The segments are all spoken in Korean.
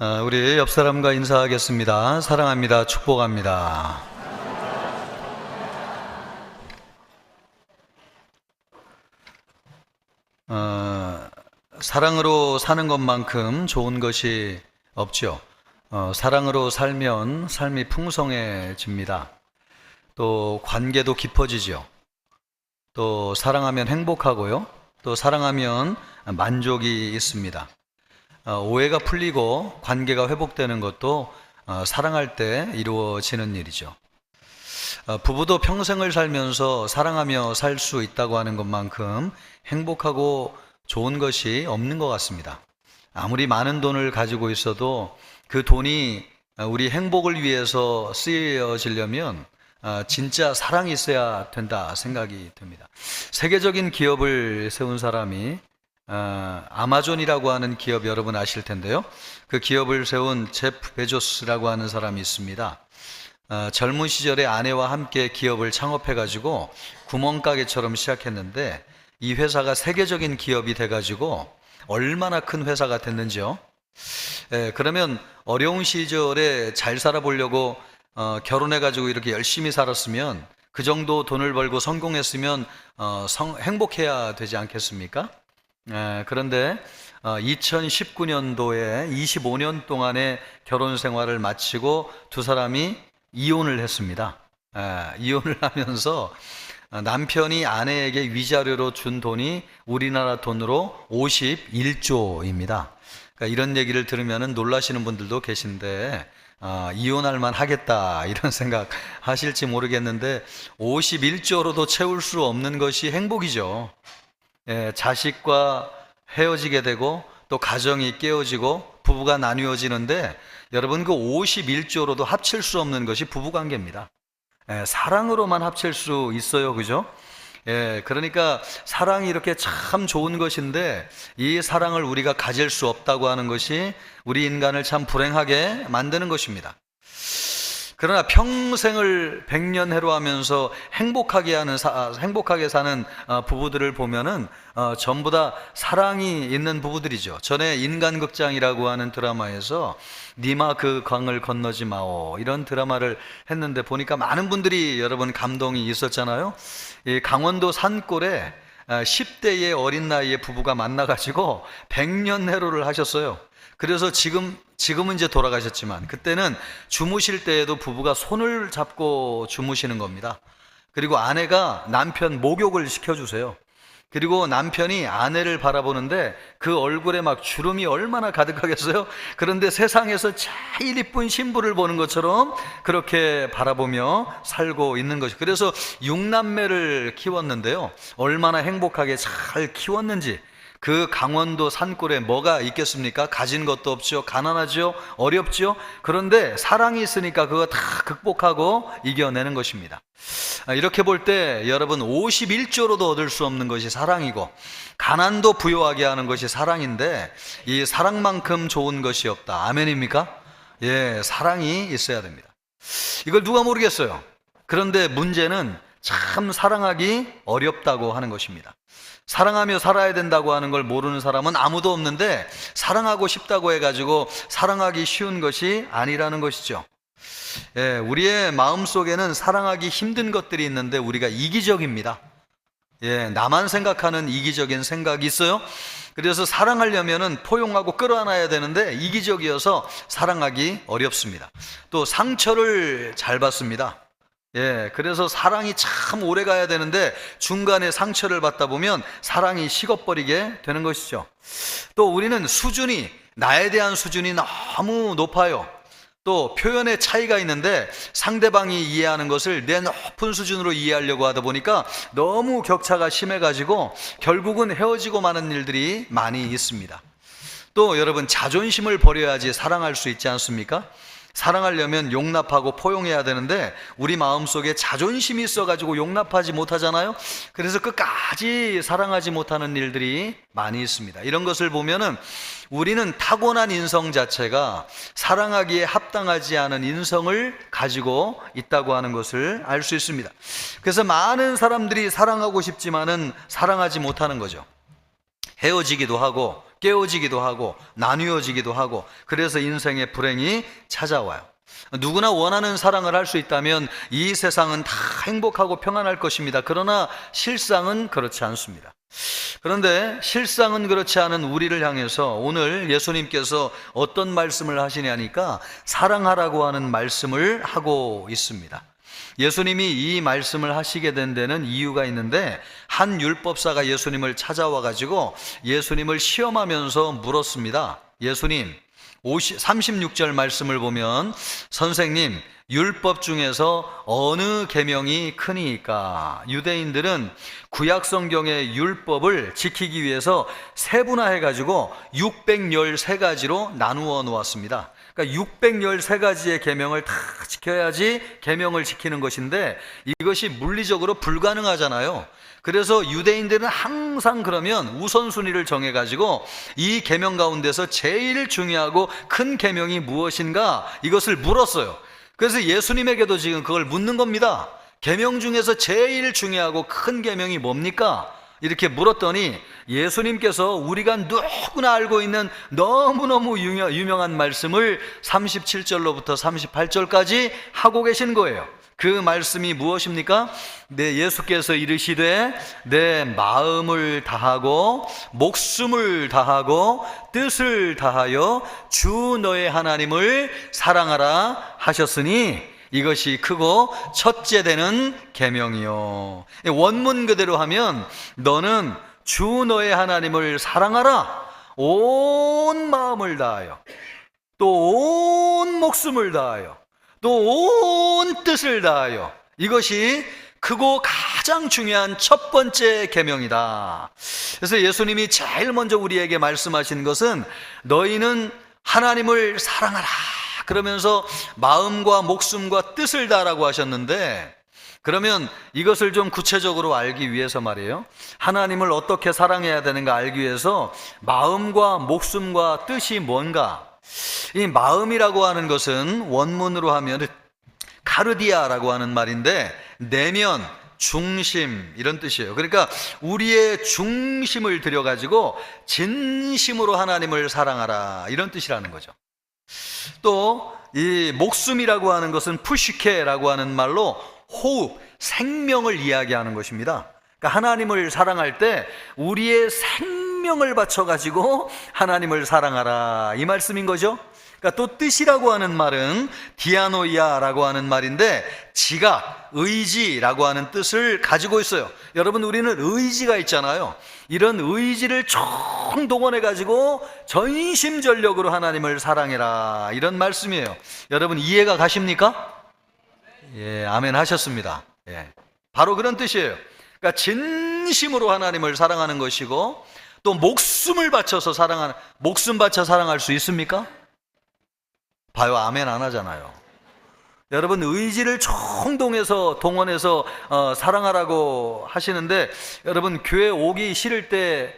우리 옆 사람과 인사하겠습니다. 사랑합니다. 축복합니다. 사랑으로 사는 것만큼 좋은 것이 없죠. 사랑으로 살면 삶이 풍성해집니다. 또 관계도 깊어지죠. 또 사랑하면 행복하고요. 또 사랑하면 만족이 있습니다. 오해가 풀리고 관계가 회복되는 것도 사랑할 때 이루어지는 일이죠. 부부도 평생을 살면서 사랑하며 살 수 있다고 하는 것만큼 행복하고 좋은 것이 없는 것 같습니다. 아무리 많은 돈을 가지고 있어도 그 돈이 우리 행복을 위해서 쓰여지려면 진짜 사랑이 있어야 된다 생각이 듭니다. 세계적인 기업을 세운 사람이 아마존이라고 하는 기업 여러분 아실 텐데요. 그 기업을 세운 제프 베조스라고 하는 사람이 있습니다. 젊은 시절에 아내와 함께 기업을 창업해가지고 구멍가게처럼 시작했는데 이 회사가 세계적인 기업이 돼가지고 얼마나 큰 회사가 됐는지요. 그러면 어려운 시절에 잘 살아보려고 결혼해가지고 이렇게 열심히 살았으면 그 정도 돈을 벌고 성공했으면 행복해야 되지 않겠습니까? 그런데 2019년도에 25년 동안의 결혼 생활을 마치고 두 사람이 이혼을 했습니다. 이혼을 하면서 남편이 아내에게 위자료로 준 돈이 우리나라 돈으로 51조입니다. 그러니까 이런 얘기를 들으면 놀라시는 분들도 계신데 이혼할 만 하겠다 이런 생각 하실지 모르겠는데 51조로도 채울 수 없는 것이 행복이죠. 자식과 헤어지게 되고 또 가정이 깨어지고 부부가 나뉘어지는데 여러분 그 51조로도 합칠 수 없는 것이 부부관계입니다. 사랑으로만 합칠 수 있어요, 그죠? 그러니까 사랑이 이렇게 참 좋은 것인데 이 사랑을 우리가 가질 수 없다고 하는 것이 우리 인간을 참 불행하게 만드는 것입니다. 그러나 평생을 백년해로 하면서 행복하게 사는 부부들을 보면은 전부 다 사랑이 있는 부부들이죠. 전에 인간극장이라고 하는 드라마에서 니마 그 강을 건너지 마오 이런 드라마를 했는데 보니까 많은 분들이 여러분 감동이 있었잖아요. 이 강원도 산골에 10대의 어린 나이에 부부가 만나가지고 백년해로를 하셨어요. 그래서 지금은 이제 돌아가셨지만 그때는 주무실 때에도 부부가 손을 잡고 주무시는 겁니다. 그리고 아내가 남편 목욕을 시켜주세요. 그리고 남편이 아내를 바라보는데 그 얼굴에 막 주름이 얼마나 가득하겠어요? 그런데 세상에서 제일 이쁜 신부를 보는 것처럼 그렇게 바라보며 살고 있는 것이. 그래서 6남매를 키웠는데요. 얼마나 행복하게 잘 키웠는지. 그 강원도 산골에 뭐가 있겠습니까? 가진 것도 없죠. 가난하죠. 어렵죠. 그런데 사랑이 있으니까 그거 다 극복하고 이겨내는 것입니다. 이렇게 볼 때 여러분 51조로도 얻을 수 없는 것이 사랑이고 가난도 부요하게 하는 것이 사랑인데 이 사랑만큼 좋은 것이 없다. 아멘입니까? 사랑이 있어야 됩니다. 이걸 누가 모르겠어요. 그런데 문제는 참 사랑하기 어렵다고 하는 것입니다. 사랑하며 살아야 된다고 하는 걸 모르는 사람은 아무도 없는데 사랑하고 싶다고 해가지고 사랑하기 쉬운 것이 아니라는 것이죠. 우리의 마음속에는 사랑하기 힘든 것들이 있는데 우리가 이기적입니다. 나만 생각하는 이기적인 생각이 있어요. 그래서 사랑하려면은 포용하고 끌어안아야 되는데 이기적이어서 사랑하기 어렵습니다. 또 상처를 잘 받습니다. 그래서 사랑이 참 오래 가야 되는데 중간에 상처를 받다 보면 사랑이 식어버리게 되는 것이죠. 또 우리는 나에 대한 수준이 너무 높아요. 또 표현의 차이가 있는데 상대방이 이해하는 것을 내 높은 수준으로 이해하려고 하다 보니까 너무 격차가 심해가지고 결국은 헤어지고 마는 일들이 많이 있습니다. 또 여러분 자존심을 버려야지 사랑할 수 있지 않습니까? 사랑하려면 용납하고 포용해야 되는데 우리 마음속에 자존심이 있어가지고 용납하지 못하잖아요. 그래서 끝까지 사랑하지 못하는 일들이 많이 있습니다. 이런 것을 보면은 우리는 타고난 인성 자체가 사랑하기에 합당하지 않은 인성을 가지고 있다고 하는 것을 알 수 있습니다. 그래서 많은 사람들이 사랑하고 싶지만은 사랑하지 못하는 거죠. 헤어지기도 하고 깨어지기도 하고 나뉘어지기도 하고, 그래서 인생의 불행이 찾아와요. 누구나 원하는 사랑을 할 수 있다면 이 세상은 다 행복하고 평안할 것입니다. 그러나 실상은 그렇지 않습니다. 그런데 실상은 그렇지 않은 우리를 향해서 오늘 예수님께서 어떤 말씀을 하시냐니까 사랑하라고 하는 말씀을 하고 있습니다. 예수님이 이 말씀을 하시게 된 데는 이유가 있는데, 한 율법사가 예수님을 찾아와 가지고 예수님을 시험하면서 물었습니다. 예수님, 36절 말씀을 보면, 선생님, 율법 중에서 어느 계명이 크니까? 유대인들은 구약 성경의 율법을 지키기 위해서 세분화해 가지고 613가지로 나누어 놓았습니다. 그러니까 613가지의 계명을 다 지켜야지 계명을 지키는 것인데, 이것이 물리적으로 불가능하잖아요. 그래서 유대인들은 항상 그러면 우선순위를 정해가지고 이 계명 가운데서 제일 중요하고 큰 계명이 무엇인가, 이것을 물었어요. 그래서 예수님에게도 지금 그걸 묻는 겁니다. 계명 중에서 제일 중요하고 큰 계명이 뭡니까? 이렇게 물었더니 예수님께서 우리가 누구나 알고 있는 너무너무 유명한 말씀을 37절로부터 38절까지 하고 계신 거예요. 그 말씀이 무엇입니까? 예수께서 이르시되 내 마음을 다하고 목숨을 다하고 뜻을 다하여 주 너의 하나님을 사랑하라 하셨으니 이것이 크고 첫째 되는 계명이요. 원문 그대로 하면 너는 주 너의 하나님을 사랑하라. 온 마음을 다하여, 또 온 목숨을 다하여, 또 온 뜻을 다하여. 이것이 크고 가장 중요한 첫 번째 계명이다. 그래서 예수님이 제일 먼저 우리에게 말씀하신 것은 너희는 하나님을 사랑하라 그러면서 마음과 목숨과 뜻을 다하라고 하셨는데, 그러면 이것을 좀 구체적으로 알기 위해서 말이에요, 하나님을 어떻게 사랑해야 되는가 알기 위해서 마음과 목숨과 뜻이 뭔가, 이 마음이라고 하는 것은 원문으로 하면 카르디아라고 하는 말인데, 내면, 중심 이런 뜻이에요. 그러니까 우리의 중심을 들여가지고 진심으로 하나님을 사랑하라 이런 뜻이라는 거죠. 또 이 목숨이라고 하는 것은 푸시케라고 하는 말로 호흡, 생명을 이야기하는 것입니다. 그러니까 하나님을 사랑할 때 우리의 생명을 바쳐가지고 하나님을 사랑하라 이 말씀인 거죠. 그러니까 또 뜻이라고 하는 말은 디아노이아라고 하는 말인데, 지각, 의지라고 하는 뜻을 가지고 있어요. 여러분, 우리는 의지가 있잖아요. 이런 의지를 총동원해 가지고 전심전력으로 하나님을 사랑해라 이런 말씀이에요. 여러분 이해가 가십니까? 예, 아멘 하셨습니다. 예, 바로 그런 뜻이에요. 그러니까 진심으로 하나님을 사랑하는 것이고, 또 목숨을 바쳐서 사랑하는, 목숨 바쳐 사랑할 수 있습니까? 봐요, 아멘 안 하잖아요. 여러분 의지를 총동해서 동원해서 사랑하라고 하시는데, 여러분 교회 오기 싫을 때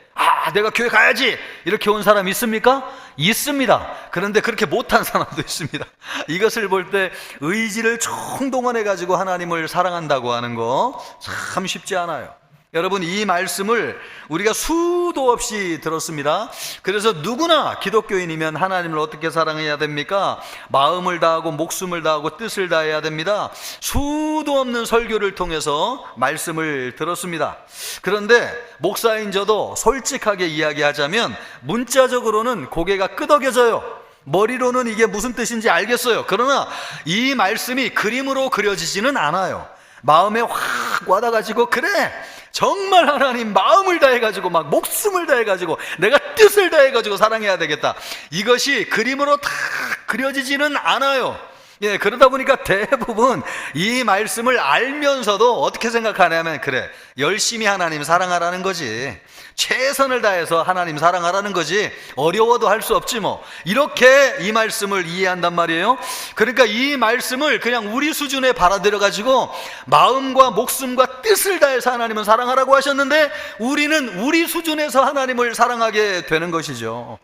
내가 교회 가야지 이렇게 온 사람 있습니까? 있습니다. 그런데 그렇게 못한 사람도 있습니다. 이것을 볼 때 의지를 총동원해 가지고 하나님을 사랑한다고 하는 거 참 쉽지 않아요. 여러분 이 말씀을 우리가 수도 없이 들었습니다. 그래서 누구나 기독교인이면 하나님을 어떻게 사랑해야 됩니까? 마음을 다하고 목숨을 다하고 뜻을 다해야 됩니다. 수도 없는 설교를 통해서 말씀을 들었습니다. 그런데 목사인 저도 솔직하게 이야기하자면 문자적으로는 고개가 끄덕여져요. 머리로는 이게 무슨 뜻인지 알겠어요. 그러나 이 말씀이 그림으로 그려지지는 않아요. 마음에 확 와닿아가지고, 그래 정말 하나님 마음을 다해가지고 막 목숨을 다해가지고 내가 뜻을 다해가지고 사랑해야 되겠다, 이것이 그림으로 다 그려지지는 않아요. 예, 그러다 보니까 대부분 이 말씀을 알면서도 어떻게 생각하냐면, 그래 열심히 하나님 사랑하라는 거지, 최선을 다해서 하나님 사랑하라는 거지, 어려워도 할 수 없지 뭐, 이렇게 이 말씀을 이해한단 말이에요. 그러니까 이 말씀을 그냥 우리 수준에 받아들여 가지고 마음과 목숨과 뜻을 다해서 하나님은 사랑하라고 하셨는데, 우리는 우리 수준에서 하나님을 사랑하게 되는 것이죠.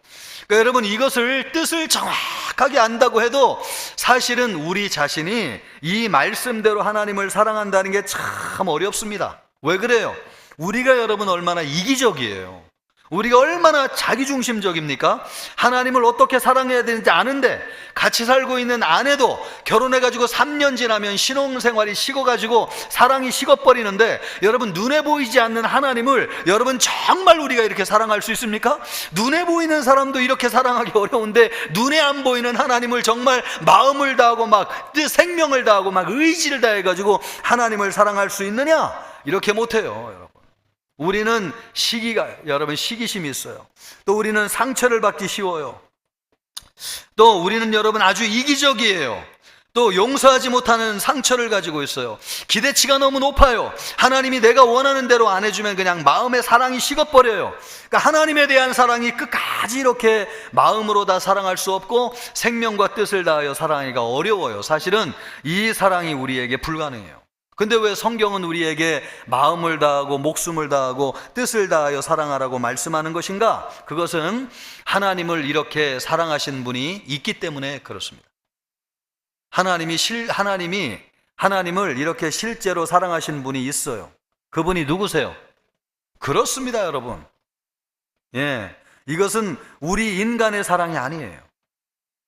그러니까 여러분 이것을 뜻을 정확하게 안다고 해도 사실은 우리 자신이 이 말씀대로 하나님을 사랑한다는 게 참 어렵습니다. 왜 그래요? 우리가 여러분 얼마나 이기적이에요. 우리가 얼마나 자기중심적입니까? 하나님을 어떻게 사랑해야 되는지 아는데 같이 살고 있는 아내도 결혼해가지고 3년 지나면 신혼생활이 식어가지고 사랑이 식어버리는데, 여러분 눈에 보이지 않는 하나님을 여러분 정말 우리가 이렇게 사랑할 수 있습니까? 눈에 보이는 사람도 이렇게 사랑하기 어려운데 눈에 안 보이는 하나님을 정말 마음을 다하고 막 생명을 다하고 막 의지를 다해가지고 하나님을 사랑할 수 있느냐? 이렇게 못해요, 여러분. 우리는 여러분 시기심이 있어요. 또 우리는 상처를 받기 쉬워요. 또 우리는 여러분 아주 이기적이에요. 또 용서하지 못하는 상처를 가지고 있어요. 기대치가 너무 높아요. 하나님이 내가 원하는 대로 안 해주면 그냥 마음의 사랑이 식어버려요. 그러니까 하나님에 대한 사랑이 끝까지 이렇게 마음으로 다 사랑할 수 없고 생명과 뜻을 다하여 사랑하기가 어려워요. 사실은 이 사랑이 우리에게 불가능해요. 근데 왜 성경은 우리에게 마음을 다하고 목숨을 다하고 뜻을 다하여 사랑하라고 말씀하는 것인가? 그것은 하나님을 이렇게 사랑하신 분이 있기 때문에 그렇습니다. 하나님을 이렇게 실제로 사랑하신 분이 있어요. 그분이 누구세요? 그렇습니다, 여러분. 이것은 우리 인간의 사랑이 아니에요.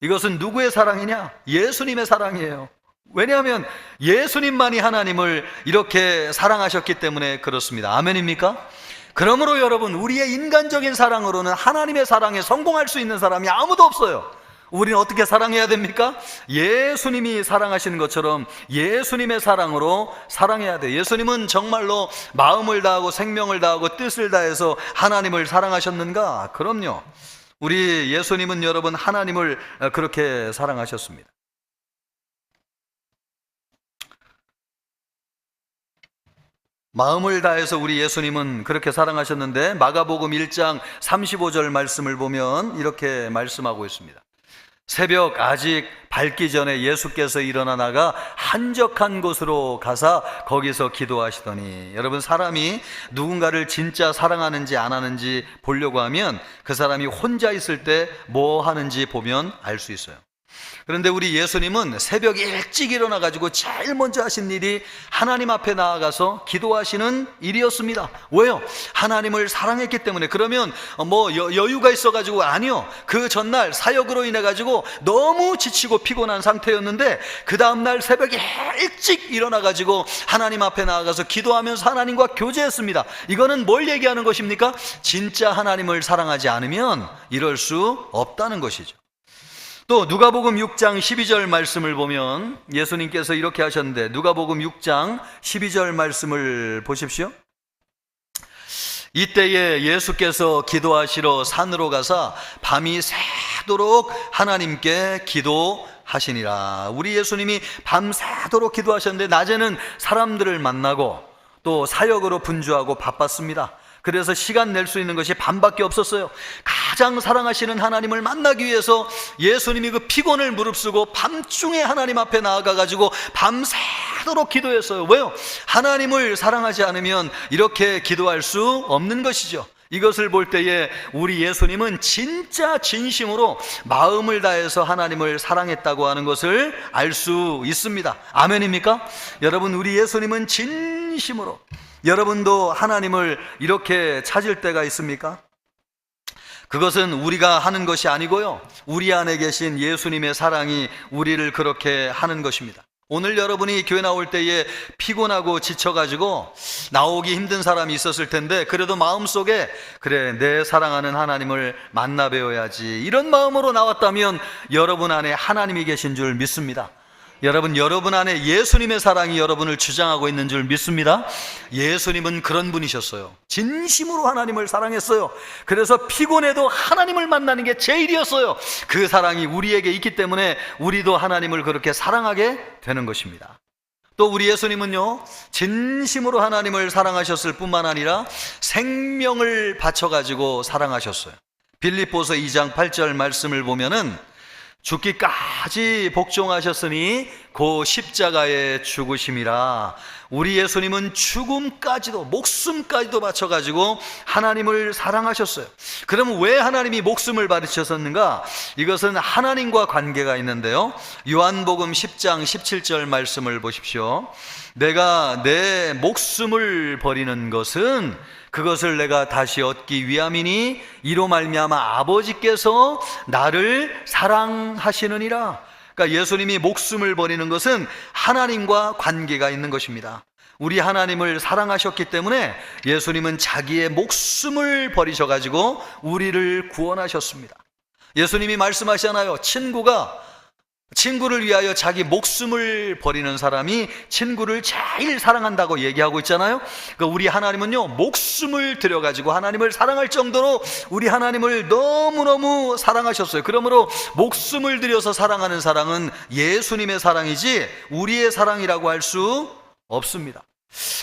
이것은 누구의 사랑이냐? 예수님의 사랑이에요. 왜냐하면 예수님만이 하나님을 이렇게 사랑하셨기 때문에 그렇습니다. 아멘입니까? 그러므로 여러분, 우리의 인간적인 사랑으로는 하나님의 사랑에 성공할 수 있는 사람이 아무도 없어요. 우리는 어떻게 사랑해야 됩니까? 예수님이 사랑하시는 것처럼 예수님의 사랑으로 사랑해야 돼요. 예수님은 정말로 마음을 다하고 생명을 다하고 뜻을 다해서 하나님을 사랑하셨는가? 그럼요. 우리 예수님은 여러분 하나님을 그렇게 사랑하셨습니다. 마음을 다해서 우리 예수님은 그렇게 사랑하셨는데, 마가복음 1장 35절 말씀을 보면 이렇게 말씀하고 있습니다. 새벽 아직 밝기 전에 예수께서 일어나 나가 한적한 곳으로 가사 거기서 기도하시더니, 여러분 사람이 누군가를 진짜 사랑하는지 안 하는지 보려고 하면 그 사람이 혼자 있을 때 뭐 하는지 보면 알 수 있어요. 그런데 우리 예수님은 새벽 일찍 일어나 가지고 제일 먼저 하신 일이 하나님 앞에 나아가서 기도하시는 일이었습니다. 왜요? 하나님을 사랑했기 때문에. 그러면 여유가 있어 가지고 아니요. 그 전날 사역으로 인해 가지고 너무 지치고 피곤한 상태였는데 그 다음 날 새벽에 일찍 일어나 가지고 하나님 앞에 나아가서 기도하면서 하나님과 교제했습니다. 이거는 뭘 얘기하는 것입니까? 진짜 하나님을 사랑하지 않으면 이럴 수 없다는 것이죠. 또 누가복음 6장 12절 말씀을 보면 예수님께서 이렇게 하셨는데, 누가복음 6장 12절 말씀을 보십시오. 이때에 예수께서 기도하시러 산으로 가사 밤이 새도록 하나님께 기도하시니라. 우리 예수님이 밤새도록 기도하셨는데 낮에는 사람들을 만나고 또 사역으로 분주하고 바빴습니다. 그래서 시간 낼 수 있는 것이 밤밖에 없었어요. 가장 사랑하시는 하나님을 만나기 위해서 예수님이 그 피곤을 무릅쓰고 밤중에 하나님 앞에 나아가가지고 밤새도록 기도했어요. 왜요? 하나님을 사랑하지 않으면 이렇게 기도할 수 없는 것이죠. 이것을 볼 때에 우리 예수님은 진짜 진심으로 마음을 다해서 하나님을 사랑했다고 하는 것을 알 수 있습니다. 아멘입니까? 여러분, 우리 예수님은 진심으로, 여러분도 하나님을 이렇게 찾을 때가 있습니까? 그것은 우리가 하는 것이 아니고요, 우리 안에 계신 예수님의 사랑이 우리를 그렇게 하는 것입니다. 오늘 여러분이 교회 나올 때에 피곤하고 지쳐가지고 나오기 힘든 사람이 있었을 텐데, 그래도 마음속에 그래, 내 사랑하는 하나님을 만나 뵈어야지, 이런 마음으로 나왔다면 여러분 안에 하나님이 계신 줄 믿습니다. 여러분 안에 예수님의 사랑이 여러분을 주장하고 있는 줄 믿습니다. 예수님은 그런 분이셨어요. 진심으로 하나님을 사랑했어요. 그래서 피곤해도 하나님을 만나는 게 제일이었어요. 그 사랑이 우리에게 있기 때문에 우리도 하나님을 그렇게 사랑하게 되는 것입니다. 또 우리 예수님은요, 진심으로 하나님을 사랑하셨을 뿐만 아니라 생명을 바쳐가지고 사랑하셨어요. 빌립보서 2장 8절 말씀을 보면은 죽기까지 복종하셨으니 고 십자가에 죽으심이라. 우리 예수님은 죽음까지도, 목숨까지도 바쳐가지고 하나님을 사랑하셨어요. 그럼 왜 하나님이 목숨을 바치셨는가? 이것은 하나님과 관계가 있는데요, 요한복음 10장 17절 말씀을 보십시오. 내가 내 목숨을 버리는 것은 그것을 내가 다시 얻기 위함이니 이로 말미암아 아버지께서 나를 사랑하시느니라. 그러니까 예수님이 목숨을 버리는 것은 하나님과 관계가 있는 것입니다. 우리 하나님을 사랑하셨기 때문에 예수님은 자기의 목숨을 버리셔가지고 우리를 구원하셨습니다. 예수님이 말씀하시잖아요. 친구를 위하여 자기 목숨을 버리는 사람이 친구를 제일 사랑한다고 얘기하고 있잖아요. 그러니까 우리 하나님은요, 목숨을 들여가지고 하나님을 사랑할 정도로 우리 하나님을 너무너무 사랑하셨어요. 그러므로 목숨을 들여서 사랑하는 사랑은 예수님의 사랑이지 우리의 사랑이라고 할 수 없습니다.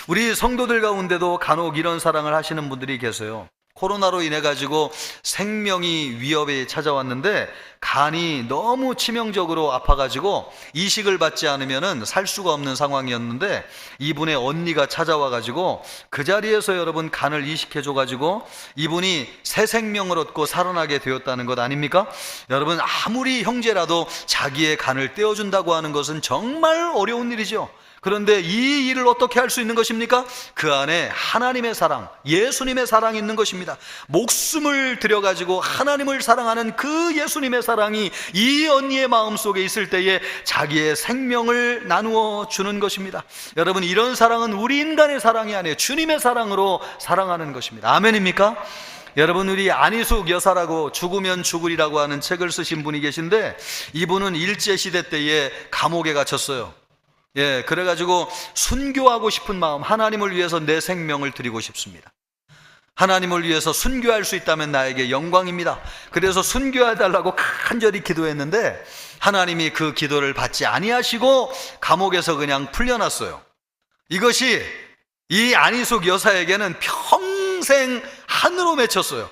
우리 성도들 가운데도 간혹 이런 사랑을 하시는 분들이 계세요. 코로나로 인해 가지고 생명이 위협에 찾아왔는데 간이 너무 치명적으로 아파가지고 이식을 받지 않으면은 살 수가 없는 상황이었는데 이분의 언니가 찾아와 가지고 그 자리에서 여러분 간을 이식해 줘 가지고 이분이 새 생명을 얻고 살아나게 되었다는 것 아닙니까? 여러분, 아무리 형제라도 자기의 간을 떼어준다고 하는 것은 정말 어려운 일이죠. 그런데 이 일을 어떻게 할 수 있는 것입니까? 그 안에 하나님의 사랑, 예수님의 사랑이 있는 것입니다. 목숨을 들여가지고 하나님을 사랑하는 그 예수님의 사랑이 이 언니의 마음속에 있을 때에 자기의 생명을 나누어 주는 것입니다. 여러분, 이런 사랑은 우리 인간의 사랑이 아니에요. 주님의 사랑으로 사랑하는 것입니다. 아멘입니까? 여러분, 우리 안희숙 여사라고 죽으면 죽으리라고 하는 책을 쓰신 분이 계신데 이분은 일제시대 때에 감옥에 갇혔어요. 그래가지고 순교하고 싶은 마음, 하나님을 위해서 내 생명을 드리고 싶습니다. 하나님을 위해서 순교할 수 있다면 나에게 영광입니다. 그래서 순교해달라고 간절히 기도했는데 하나님이 그 기도를 받지 아니하시고 감옥에서 그냥 풀려났어요. 이것이 이 안희숙 여사에게는 평생 한으로 맺혔어요.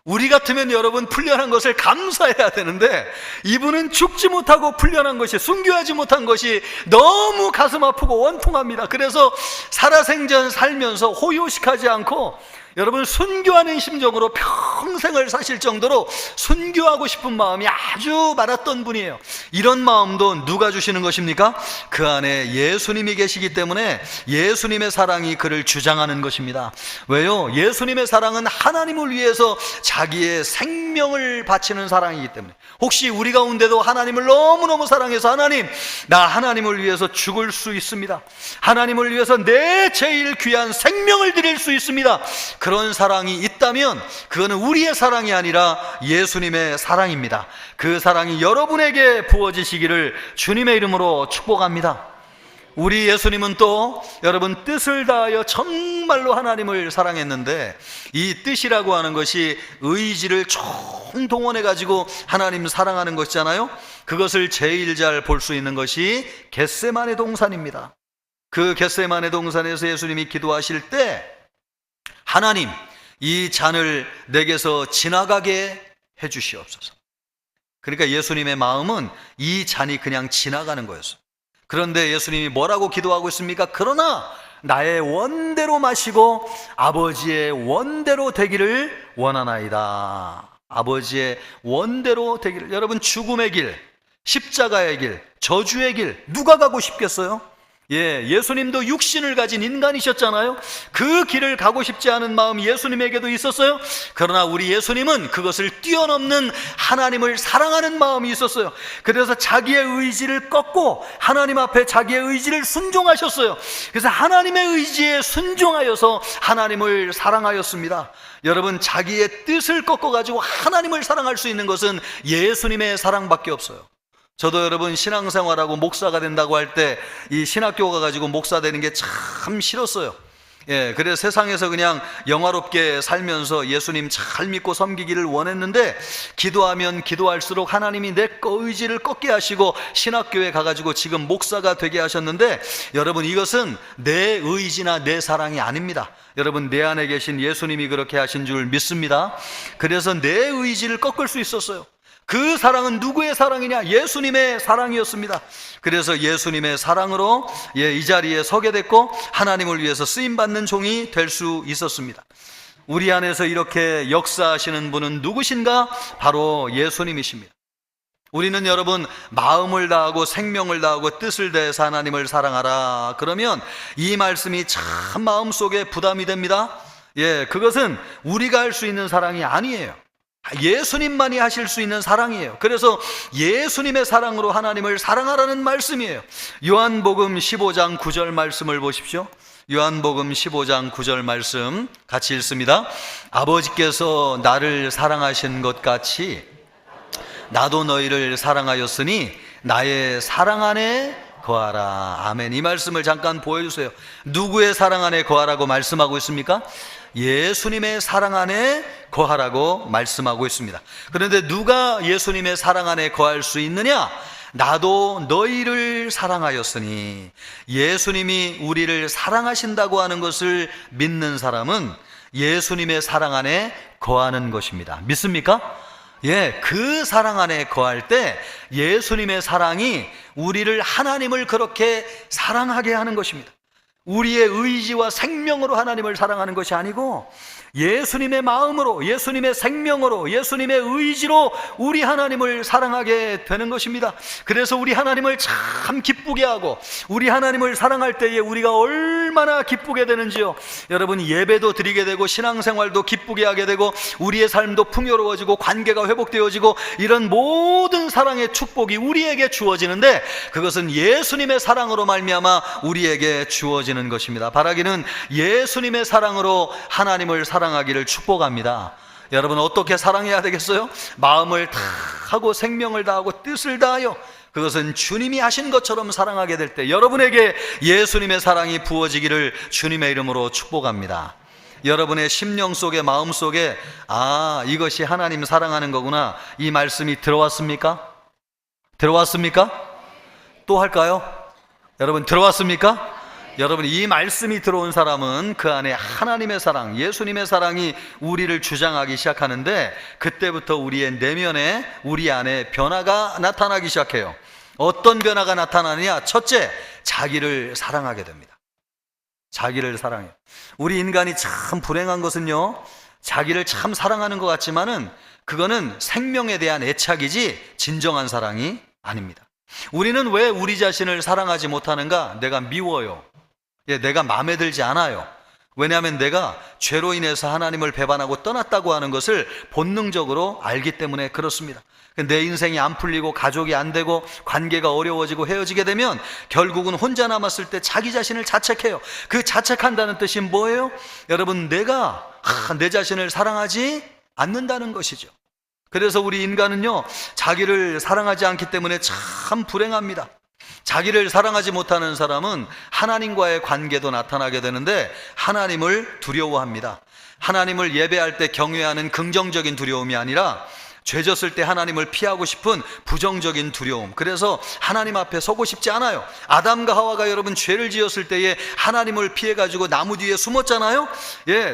우리 같으면 여러분 풀려난 것을 감사해야 되는데 이분은 죽지 못하고 풀려난 것이, 순교하지 못한 것이 너무 가슴 아프고 원통합니다. 그래서 살아생전 살면서 호요식하지 않고 여러분 순교하는 심정으로 평생을 사실 정도로 순교하고 싶은 마음이 아주 많았던 분이에요. 이런 마음도 누가 주시는 것입니까? 그 안에 예수님이 계시기 때문에 예수님의 사랑이 그를 주장하는 것입니다. 왜요? 예수님의 사랑은 하나님을 위해서 자기의 생명을 바치는 사랑이기 때문에. 혹시 우리 가운데도 하나님을 너무너무 사랑해서 하나님, 나 하나님을 위해서 죽을 수 있습니다, 하나님을 위해서 내 제일 귀한 생명을 드릴 수 있습니다, 그런 사랑이 있다면 그거는 우리의 사랑이 아니라 예수님의 사랑입니다. 그 사랑이 여러분에게 부어지시기를 주님의 이름으로 축복합니다. 우리 예수님은 또 여러분 뜻을 다하여 정말로 하나님을 사랑했는데 이 뜻이라고 하는 것이 의지를 총동원해 가지고 하나님 사랑하는 것이잖아요. 그것을 제일 잘 볼 수 있는 것이 겟세마네 동산입니다. 그 겟세마네 동산에서 예수님이 기도하실 때 하나님, 이 잔을 내게서 지나가게 해주시옵소서. 그러니까 예수님의 마음은 이 잔이 그냥 지나가는 거였어요. 그런데 예수님이 뭐라고 기도하고 있습니까? 그러나 나의 원대로 마시고 아버지의 원대로 되기를 원하나이다. 아버지의 원대로 되기를. 여러분, 죽음의 길, 십자가의 길, 저주의 길 누가 가고 싶겠어요? 예수님도 육신을 가진 인간이셨잖아요. 그 길을 가고 싶지 않은 마음이 예수님에게도 있었어요. 그러나 우리 예수님은 그것을 뛰어넘는 하나님을 사랑하는 마음이 있었어요. 그래서 자기의 의지를 꺾고 하나님 앞에 자기의 의지를 순종하셨어요. 그래서 하나님의 의지에 순종하여서 하나님을 사랑하였습니다. 여러분, 자기의 뜻을 꺾어가지고 하나님을 사랑할 수 있는 것은 예수님의 사랑밖에 없어요. 저도 여러분 신앙생활하고 목사가 된다고 할 때 이 신학교 가가지고 목사 되는 게 참 싫었어요. 그래서 세상에서 그냥 영화롭게 살면서 예수님 잘 믿고 섬기기를 원했는데 기도하면 기도할수록 하나님이 내 의지를 꺾게 하시고 신학교에 가가지고 지금 목사가 되게 하셨는데 여러분, 이것은 내 의지나 내 사랑이 아닙니다. 여러분, 내 안에 계신 예수님이 그렇게 하신 줄 믿습니다. 그래서 내 의지를 꺾을 수 있었어요. 그 사랑은 누구의 사랑이냐? 예수님의 사랑이었습니다. 그래서 예수님의 사랑으로 이 자리에 서게 됐고 하나님을 위해서 쓰임받는 종이 될 수 있었습니다. 우리 안에서 이렇게 역사하시는 분은 누구신가? 바로 예수님이십니다. 우리는 여러분 마음을 다하고 생명을 다하고 뜻을 다해서 하나님을 사랑하라 그러면 이 말씀이 참 마음속에 부담이 됩니다. 그것은 우리가 할 수 있는 사랑이 아니에요. 예수님만이 하실 수 있는 사랑이에요. 그래서 예수님의 사랑으로 하나님을 사랑하라는 말씀이에요. 요한복음 15장 9절 말씀을 보십시오. 요한복음 15장 9절 말씀 같이 읽습니다. 아버지께서 나를 사랑하신 것 같이 나도 너희를 사랑하였으니 나의 사랑 안에 거하라. 아멘. 이 말씀을 잠깐 보여주세요. 누구의 사랑 안에 거하라고 말씀하고 있습니까? 예수님의 사랑 안에 거하라고 말씀하고 있습니다. 그런데 누가 예수님의 사랑 안에 거할 수 있느냐? 나도 너희를 사랑하였으니. 예수님이 우리를 사랑하신다고 하는 것을 믿는 사람은 예수님의 사랑 안에 거하는 것입니다. 믿습니까? 그 사랑 안에 거할 때 예수님의 사랑이 우리를 하나님을 그렇게 사랑하게 하는 것입니다. 우리의 의지와 생명으로 하나님을 사랑하는 것이 아니고 예수님의 마음으로, 예수님의 생명으로, 예수님의 의지로 우리 하나님을 사랑하게 되는 것입니다. 그래서 우리 하나님을 참 기쁘게 하고 우리 하나님을 사랑할 때에 우리가 얼마나 기쁘게 되는지요. 여러분, 예배도 드리게 되고 신앙생활도 기쁘게 하게 되고 우리의 삶도 풍요로워지고 관계가 회복되어지고 이런 모든 사랑의 축복이 우리에게 주어지는데 그것은 예수님의 사랑으로 말미암아 우리에게 주어지는 것입니다. 바라기는 예수님의 사랑으로 하나님을 사랑하기를 축복합니다. 여러분, 어떻게 사랑해야 되겠어요? 마음을 다하고 생명을 다하고 뜻을 다하여 그것은 주님이 하신 것처럼 사랑하게 될 때 여러분에게 예수님의 사랑이 부어지기를 주님의 이름으로 축복합니다. 여러분의 심령 속에, 마음 속에 이것이 하나님 사랑하는 거구나, 이 말씀이 들어왔습니까? 들어왔습니까? 또 할까요? 여러분, 들어왔습니까? 여러분, 이 말씀이 들어온 사람은 그 안에 하나님의 사랑, 예수님의 사랑이 우리를 주장하기 시작하는데 그때부터 우리의 내면에, 우리 안에 변화가 나타나기 시작해요. 어떤 변화가 나타나느냐? 첫째, 자기를 사랑하게 됩니다. 자기를 사랑해요. 우리 인간이 참 불행한 것은요, 자기를 참 사랑하는 것 같지만은 그거는 생명에 대한 애착이지 진정한 사랑이 아닙니다. 우리는 왜 우리 자신을 사랑하지 못하는가? 내가 미워요. 내가 마음에 들지 않아요. 왜냐하면 내가 죄로 인해서 하나님을 배반하고 떠났다고 하는 것을 본능적으로 알기 때문에 그렇습니다. 내 인생이 안 풀리고 가족이 안 되고 관계가 어려워지고 헤어지게 되면 결국은 혼자 남았을 때 자기 자신을 자책해요. 그 자책한다는 뜻이 뭐예요? 여러분, 내가 내 자신을 사랑하지 않는다는 것이죠. 그래서 우리 인간은요, 자기를 사랑하지 않기 때문에 참 불행합니다. 자기를 사랑하지 못하는 사람은 하나님과의 관계도 나타나게 되는데 하나님을 두려워합니다. 하나님을 예배할 때 경외하는 긍정적인 두려움이 아니라 죄졌을 때 하나님을 피하고 싶은 부정적인 두려움. 그래서 하나님 앞에 서고 싶지 않아요. 아담과 하와가 여러분 죄를 지었을 때에 하나님을 피해가지고 나무 뒤에 숨었잖아요.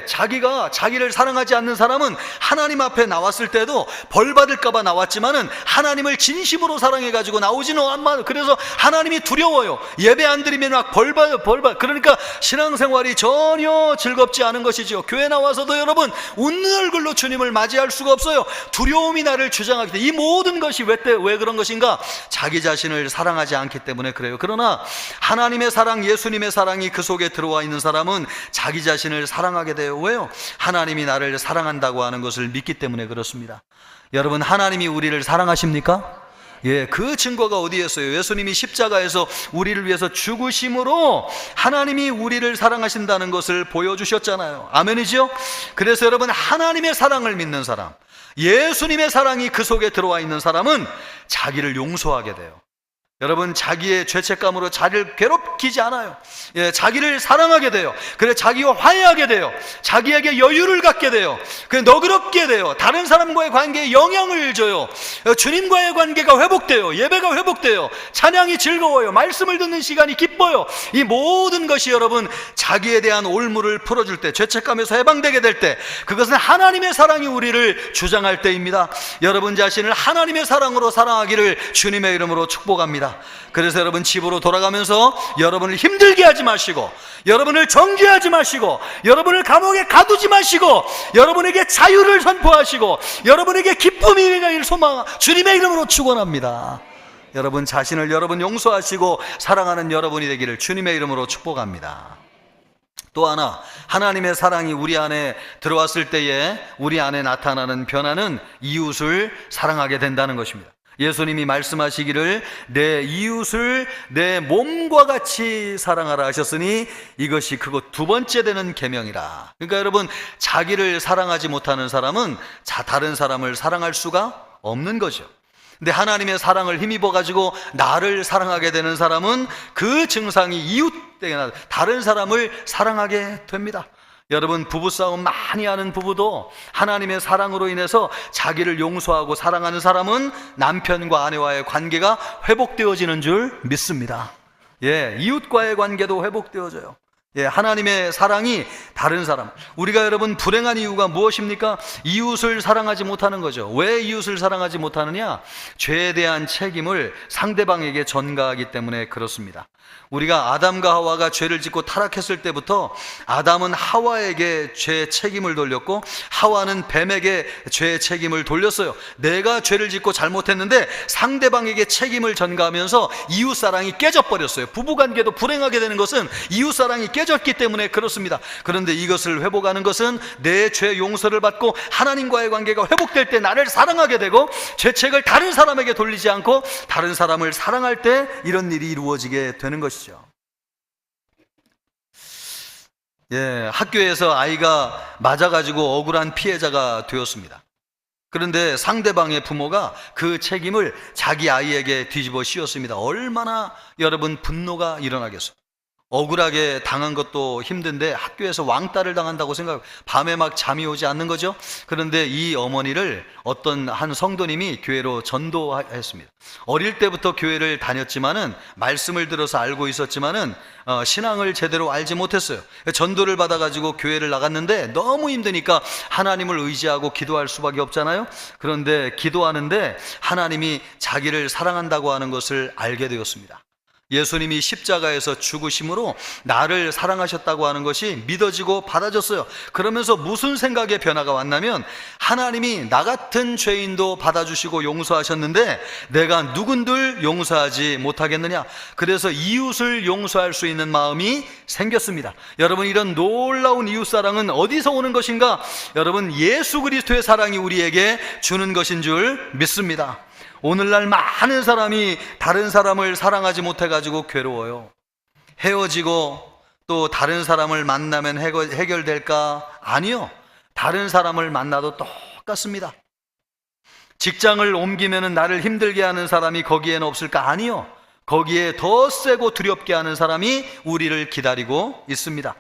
자기가 자기를 사랑하지 않는 사람은 하나님 앞에 나왔을 때도 벌 받을까봐 나왔지만은 하나님을 진심으로 사랑해가지고 나오지는 않아요. 그래서 하나님이 두려워요. 예배 안 드리면 막 벌 받. 그러니까 신앙생활이 전혀 즐겁지 않은 것이죠. 교회 나와서도 여러분 웃는 얼굴로 주님을 맞이할 수가 없어요. 두려움이 나를 주장하기 때문에. 이 모든 것이 왜 그런 것인가? 자기 자신을 사랑하지 않기 때문에 그래요. 그러나 하나님의 사랑, 예수님의 사랑이 그 속에 들어와 있는 사람은 자기 자신을 사랑하게 돼요. 왜요? 하나님이 나를 사랑한다고 하는 것을 믿기 때문에 그렇습니다. 여러분, 하나님이 우리를 사랑하십니까? 그 증거가 어디에 있어요? 예수님이 십자가에서 우리를 위해서 죽으심으로 하나님이 우리를 사랑하신다는 것을 보여주셨잖아요. 아멘이죠? 그래서 여러분, 하나님의 사랑을 믿는 사람, 예수님의 사랑이 그 속에 들어와 있는 사람은 자기를 용서하게 돼요. 여러분, 자기의 죄책감으로 자기를 괴롭히지 않아요. 예, 자기를 사랑하게 돼요. 그래, 자기와 화해하게 돼요. 자기에게 여유를 갖게 돼요. 그래, 너그럽게 돼요. 다른 사람과의 관계에 영향을 줘요. 주님과의 관계가 회복돼요. 예배가 회복돼요. 찬양이 즐거워요. 말씀을 듣는 시간이 기뻐요. 이 모든 것이 여러분, 자기에 대한 올무를 풀어줄 때, 죄책감에서 해방되게 될 때, 그것은 하나님의 사랑이 우리를 주장할 때입니다. 여러분 자신을 하나님의 사랑으로 사랑하기를 주님의 이름으로 축복합니다. 그래서 여러분, 집으로 돌아가면서 여러분을 힘들게 하지 마시고, 여러분을 정죄하지 마시고, 여러분을 감옥에 가두지 마시고, 여러분에게 자유를 선포하시고, 여러분에게 기쁨이 임할 소망, 주님의 이름으로 축원합니다. 여러분 자신을 여러분 용서하시고 사랑하는 여러분이 되기를 주님의 이름으로 축복합니다. 또 하나, 하나님의 사랑이 우리 안에 들어왔을 때에 우리 안에 나타나는 변화는 이웃을 사랑하게 된다는 것입니다. 예수님이 말씀하시기를 내 이웃을 내 몸과 같이 사랑하라 하셨으니 이것이 그것 두 번째 되는 계명이라. 그러니까 여러분, 자기를 사랑하지 못하는 사람은 다른 사람을 사랑할 수가 없는 거죠. 근데 하나님의 사랑을 힘입어 가지고 나를 사랑하게 되는 사람은 그 증상이 이웃에게 다른 사람을 사랑하게 됩니다. 여러분, 부부싸움 많이 하는 부부도 하나님의 사랑으로 인해서 자기를 용서하고 사랑하는 사람은 남편과 아내와의 관계가 회복되어지는 줄 믿습니다. 예, 이웃과의 관계도 회복되어져요. 예, 하나님의 사랑이 다른 사람, 우리가 여러분 불행한 이유가 무엇입니까? 이웃을 사랑하지 못하는 거죠. 왜 이웃을 사랑하지 못하느냐? 죄에 대한 책임을 상대방에게 전가하기 때문에 그렇습니다. 우리가 아담과 하와가 죄를 짓고 타락했을 때부터 아담은 하와에게 죄의 책임을 돌렸고 하와는 뱀에게 죄의 책임을 돌렸어요. 내가 죄를 짓고 잘못했는데 상대방에게 책임을 전가하면서 이웃사랑이 깨져버렸어요. 부부관계도 불행하게 되는 것은 이웃사랑이 깨졌기 때문에 그렇습니다. 그런데 이것을 회복하는 것은 내 죄 용서를 받고 하나님과의 관계가 회복될 때 나를 사랑하게 되고 죄책을 다른 사람에게 돌리지 않고 다른 사람을 사랑할 때 이런 일이 이루어지게 되는 것이죠. 예, 학교에서 아이가 맞아가지고 억울한 피해자가 되었습니다. 그런데 상대방의 부모가 그 책임을 자기 아이에게 뒤집어 씌웠습니다. 얼마나 여러분 분노가 일어나겠어요. 억울하게 당한 것도 힘든데 학교에서 왕따를 당한다고 생각하고 밤에 막 잠이 오지 않는 거죠. 그런데 이 어머니를 어떤 한 성도님이 교회로 전도했습니다. 어릴 때부터 교회를 다녔지만은 말씀을 들어서 알고 있었지만은 신앙을 제대로 알지 못했어요. 전도를 받아가지고 교회를 나갔는데 너무 힘드니까 하나님을 의지하고 기도할 수밖에 없잖아요. 그런데 기도하는데 하나님이 자기를 사랑한다고 하는 것을 알게 되었습니다. 예수님이 십자가에서 죽으심으로 나를 사랑하셨다고 하는 것이 믿어지고 받아졌어요. 그러면서 무슨 생각의 변화가 왔냐면 하나님이 나 같은 죄인도 받아주시고 용서하셨는데 내가 누군들 용서하지 못하겠느냐. 그래서 이웃을 용서할 수 있는 마음이 생겼습니다. 여러분, 이런 놀라운 이웃사랑은 어디서 오는 것인가? 여러분, 예수 그리스도의 사랑이 우리에게 주는 것인 줄 믿습니다. 오늘날 많은 사람이 다른 사람을 사랑하지 못해가지고 괴로워요. 헤어지고 또 다른 사람을 만나면 해결될까? 아니요. 다른 사람을 만나도 똑같습니다. 직장을 옮기면 나를 힘들게 하는 사람이 거기에는 없을까? 아니요. 거기에 더 세고 두렵게 하는 사람이 우리를 기다리고 있습니다.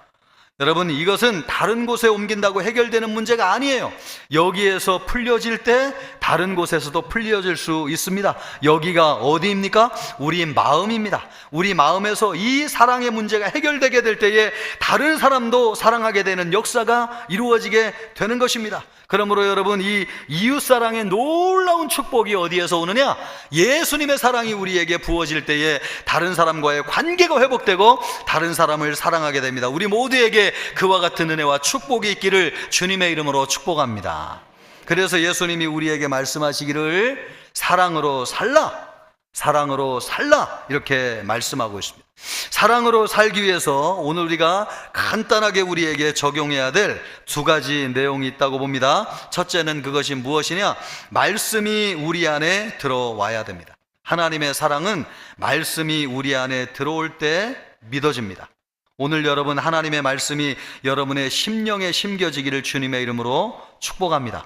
여러분, 이것은 다른 곳에 옮긴다고 해결되는 문제가 아니에요. 여기에서 풀려질 때 다른 곳에서도 풀려질 수 있습니다. 여기가 어디입니까? 우리 마음입니다. 우리 마음에서 이 사랑의 문제가 해결되게 될 때에 다른 사람도 사랑하게 되는 역사가 이루어지게 되는 것입니다. 그러므로 여러분, 이 이웃사랑의 놀라운 축복이 어디에서 오느냐? 예수님의 사랑이 우리에게 부어질 때에 다른 사람과의 관계가 회복되고 다른 사람을 사랑하게 됩니다. 우리 모두에게 그와 같은 은혜와 축복이 있기를 주님의 이름으로 축복합니다. 그래서 예수님이 우리에게 말씀하시기를 사랑으로 살라, 사랑으로 살라, 이렇게 말씀하고 있습니다. 사랑으로 살기 위해서 오늘 우리가 간단하게 우리에게 적용해야 될 두 가지 내용이 있다고 봅니다. 첫째는 그것이 무엇이냐? 말씀이 우리 안에 들어와야 됩니다. 하나님의 사랑은 말씀이 우리 안에 들어올 때 믿어집니다. 오늘 여러분, 하나님의 말씀이 여러분의 심령에 심겨지기를 주님의 이름으로 축복합니다.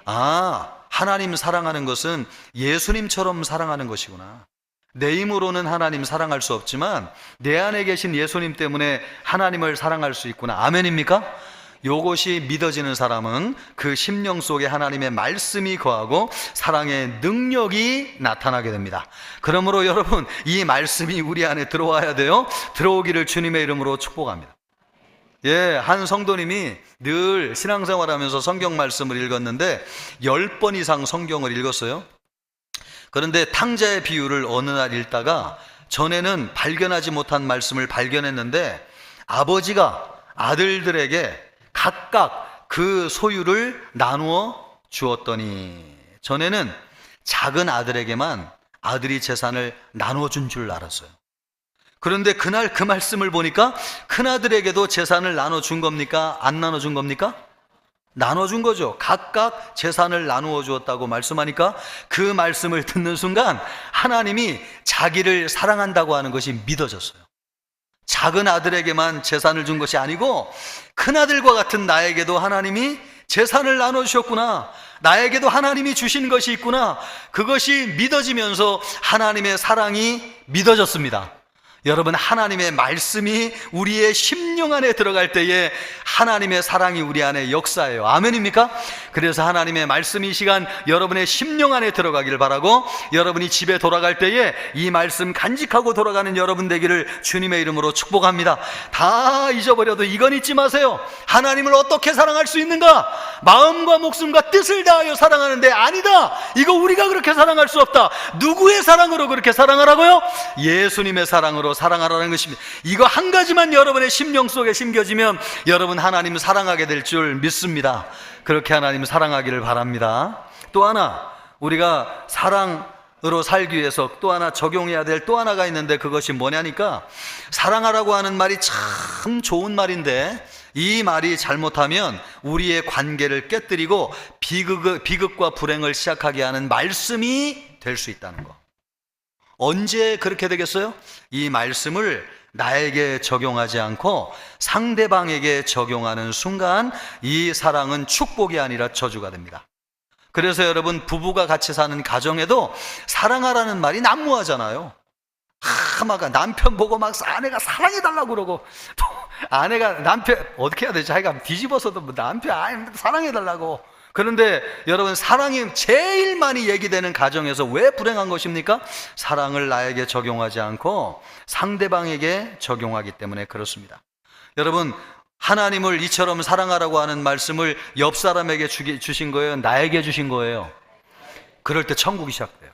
아, 하나님 사랑하는 것은 예수님처럼 사랑하는 것이구나. 내 힘으로는 하나님 사랑할 수 없지만 내 안에 계신 예수님 때문에 하나님을 사랑할 수 있구나. 아멘입니까? 요것이 믿어지는 사람은 그 심령 속에 하나님의 말씀이 거하고 사랑의 능력이 나타나게 됩니다. 그러므로 여러분, 이 말씀이 우리 안에 들어와야 돼요. 들어오기를 주님의 이름으로 축복합니다. 한 성도님이 늘 신앙생활하면서 성경 말씀을 읽었는데 10번 이상 성경을 읽었어요. 그런데 탕자의 비유를 어느 날 읽다가 전에는 발견하지 못한 말씀을 발견했는데 아버지가 아들들에게 각각 그 소유를 나누어 주었더니, 전에는 작은 아들에게만 아들이 재산을 나누어 준 줄 알았어요. 그런데 그날 그 말씀을 보니까 큰아들에게도 재산을 나눠준 겁니까? 안 나눠준 겁니까? 나눠준 거죠. 각각 재산을 나누어 주었다고 말씀하니까 그 말씀을 듣는 순간 하나님이 자기를 사랑한다고 하는 것이 믿어졌어요. 작은 아들에게만 재산을 준 것이 아니고 큰아들과 같은 나에게도 하나님이 재산을 나눠주셨구나, 나에게도 하나님이 주신 것이 있구나, 그것이 믿어지면서 하나님의 사랑이 믿어졌습니다. 여러분, 하나님의 말씀이 우리의 심령 안에 들어갈 때에 하나님의 사랑이 우리 안에 역사해요. 아멘입니까? 그래서 하나님의 말씀이 이 시간 여러분의 심령 안에 들어가길 바라고, 여러분이 집에 돌아갈 때에 이 말씀 간직하고 돌아가는 여러분 되기를 주님의 이름으로 축복합니다. 다 잊어버려도 이건 잊지 마세요. 하나님을 어떻게 사랑할 수 있는가? 마음과 목숨과 뜻을 다하여 사랑하는데, 아니다, 이거 우리가 그렇게 사랑할 수 없다. 누구의 사랑으로 그렇게 사랑하라고요? 예수님의 사랑으로 사랑하라는 것입니다. 이거 한 가지만 여러분의 심령 속에 심겨지면 여러분 하나님 사랑하게 될 줄 믿습니다. 그렇게 하나님 사랑하기를 바랍니다. 또 하나, 우리가 사랑으로 살기 위해서 또 하나 적용해야 될 또 하나가 있는데, 그것이 뭐냐니까, 사랑하라고 하는 말이 참 좋은 말인데 이 말이 잘못하면 우리의 관계를 깨뜨리고 비극과 불행을 시작하게 하는 말씀이 될 수 있다는 거. 언제 그렇게 되겠어요? 이 말씀을 나에게 적용하지 않고 상대방에게 적용하는 순간 이 사랑은 축복이 아니라 저주가 됩니다. 그래서 여러분, 부부가 같이 사는 가정에도 사랑하라는 말이 난무하잖아요. 막 남편 보고 막 아내가 사랑해달라고 그러고, 또 아내가 남편 어떻게 해야 되지? 자기가 뒤집어서도 남편 사랑해달라고. 그런데 여러분, 사랑이 제일 많이 얘기되는 가정에서 왜 불행한 것입니까? 사랑을 나에게 적용하지 않고 상대방에게 적용하기 때문에 그렇습니다. 여러분, 하나님을 이처럼 사랑하라고 하는 말씀을 옆 사람에게 주신 거예요? 나에게 주신 거예요? 그럴 때 천국이 시작돼요.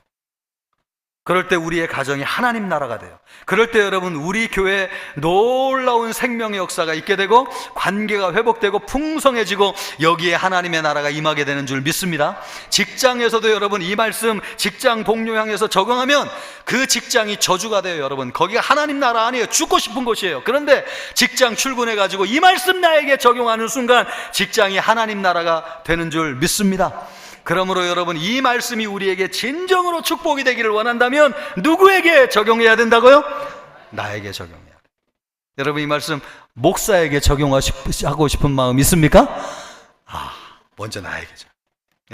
그럴 때 우리의 가정이 하나님 나라가 돼요. 그럴 때 여러분, 우리 교회에 놀라운 생명의 역사가 있게 되고 관계가 회복되고 풍성해지고 여기에 하나님의 나라가 임하게 되는 줄 믿습니다. 직장에서도 여러분, 이 말씀 직장 동료 향해서 적용하면 그 직장이 저주가 돼요. 여러분, 거기가 하나님 나라 아니에요. 죽고 싶은 곳이에요. 그런데 직장 출근해가지고 이 말씀 나에게 적용하는 순간 직장이 하나님 나라가 되는 줄 믿습니다. 그러므로 여러분, 이 말씀이 우리에게 진정으로 축복이 되기를 원한다면 누구에게 적용해야 된다고요? 나에게 적용해야 돼요. 여러분, 이 말씀 목사에게 적용하고 싶은 마음 있습니까? 먼저 나에게죠.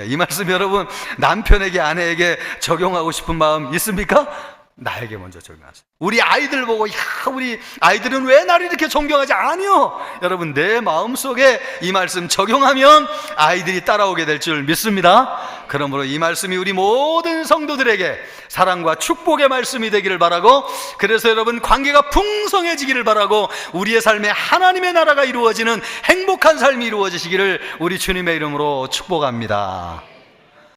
이 말씀 여러분, 남편에게, 아내에게 적용하고 싶은 마음 있습니까? 나에게 먼저 적용하세요. 우리 아이들 보고, 우리 아이들은 왜 나를 이렇게 존경하지? 아니요, 여러분, 내 마음속에 이 말씀 적용하면 아이들이 따라오게 될 줄 믿습니다. 그러므로 이 말씀이 우리 모든 성도들에게 사랑과 축복의 말씀이 되기를 바라고, 그래서 여러분, 관계가 풍성해지기를 바라고, 우리의 삶에 하나님의 나라가 이루어지는 행복한 삶이 이루어지시기를 우리 주님의 이름으로 축복합니다.